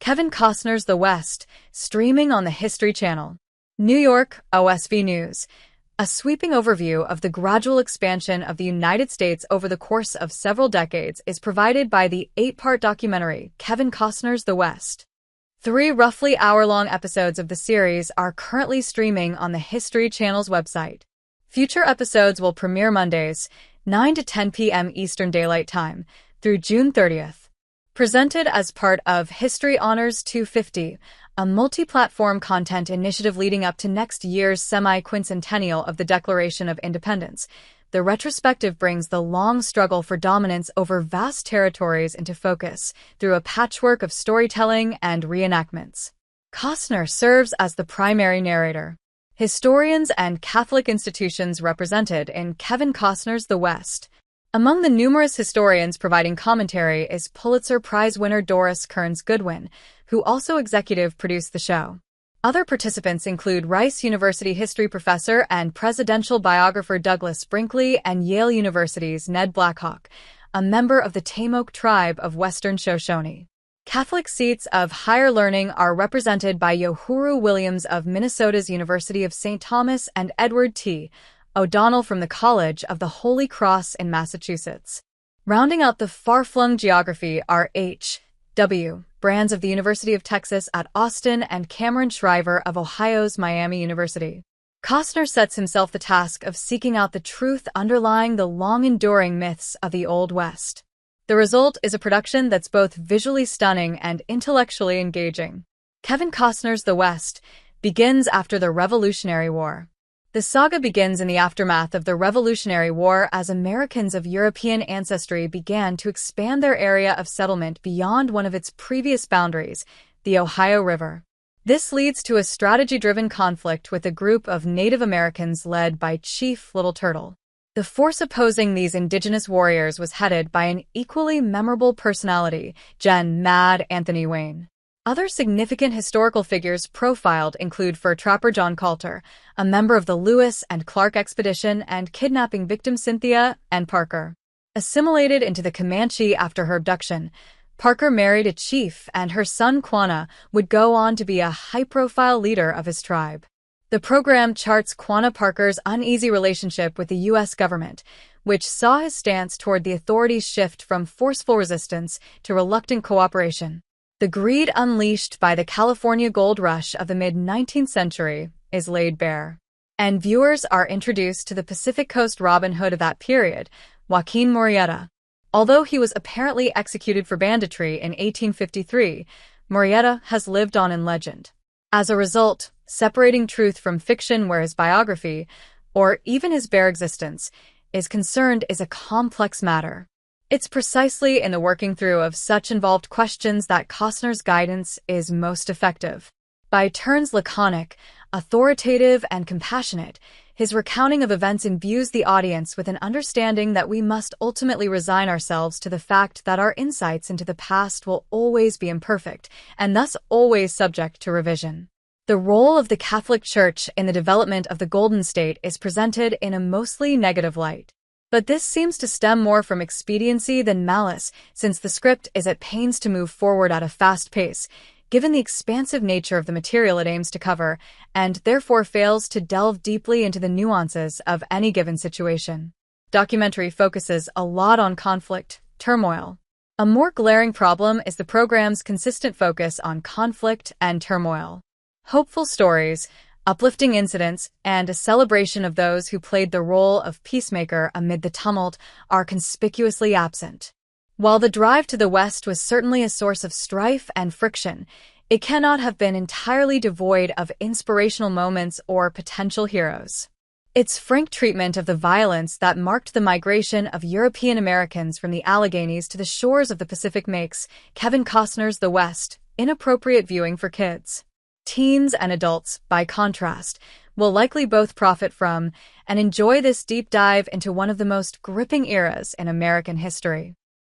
Kevin Costner's The West, streaming on the History Channel. New York, OSV News. A sweeping overview of the gradual expansion of the United States over the course of several decades is provided by the 8-part documentary Kevin Costner's The West. 3 roughly hour-long episodes of the series are currently streaming on the History Channel's website. Future episodes will premiere Mondays, 9 to 10 p.m. Eastern Daylight Time, through June 30th. Presented as part of History Honors 250, a multi-platform content initiative leading up to next year's semi-quincentennial of the Declaration of Independence, the retrospective brings the long struggle for dominance over vast territories into focus through a patchwork of storytelling and reenactments. Costner serves as the primary narrator. Historians and Catholic institutions represented in Kevin Costner's The West. Among the numerous historians providing commentary is Pulitzer Prize winner Doris Kearns Goodwin, who also executive produced the show. Other participants include Rice University history professor and presidential biographer Douglas Brinkley and Yale University's Ned Blackhawk, a member of the Tamok tribe of Western Shoshone. Catholic seats of higher learning are represented by Yohuru Williams of Minnesota's University of St. Thomas and Edward T. O'Donnell from the College of the Holy Cross in Massachusetts. Rounding out the far-flung geography are H.W. Brands of the University of Texas at Austin and Cameron Shriver of Ohio's Miami University. Costner sets himself the task of seeking out the truth underlying the long-enduring myths of the Old West. The result is a production that's both visually stunning and intellectually engaging. Kevin Costner's The West begins after the Revolutionary War. The saga begins in the aftermath of the Revolutionary War as Americans of European ancestry began to expand their area of settlement beyond one of its previous boundaries, the Ohio River. This leads to a strategy-driven conflict with a group of Native Americans led by Chief Little Turtle. The force opposing these indigenous warriors was headed by an equally memorable personality, Gen. Mad Anthony Wayne. Other significant historical figures profiled include fur trapper John Colter, a member of the Lewis and Clark expedition, and kidnapping victim Cynthia Ann Parker. Assimilated into the Comanche after her abduction, Parker married a chief, and her son Quanah would go on to be a high-profile leader of his tribe. The program charts Quanah Parker's uneasy relationship with the U.S. government, which saw his stance toward the authorities shift from forceful resistance to reluctant cooperation. The greed unleashed by the California gold rush of the mid-19th century is laid bare, and viewers are introduced to the Pacific Coast Robin Hood of that period, Joaquin Murrieta. Although he was apparently executed for banditry in 1853, Murrieta has lived on in legend. As a result, separating truth from fiction where his biography, or even his bare existence, is concerned is a complex matter. It's precisely in the working through of such involved questions that Costner's guidance is most effective. By turns laconic, authoritative, and compassionate, his recounting of events imbues the audience with an understanding that we must ultimately resign ourselves to the fact that our insights into the past will always be imperfect, and thus always subject to revision. The role of the Catholic Church in the development of the Golden State is presented in a mostly negative light. But this seems to stem more from expediency than malice, since the script is at pains to move forward at a fast pace, given the expansive nature of the material it aims to cover, and therefore fails to delve deeply into the nuances of any given situation. Documentary focuses a lot on conflict, turmoil. A more glaring problem is the program's consistent focus on conflict and turmoil. Hopeful stories, uplifting incidents, and a celebration of those who played the role of peacemaker amid the tumult are conspicuously absent. While the drive to the West was certainly a source of strife and friction, it cannot have been entirely devoid of inspirational moments or potential heroes. Its frank treatment of the violence that marked the migration of European Americans from the Alleghenies to the shores of the Pacific makes Kevin Costner's The West inappropriate viewing for kids. Teens and adults, by contrast, will likely both profit from and enjoy this deep dive into one of the most gripping eras in American history.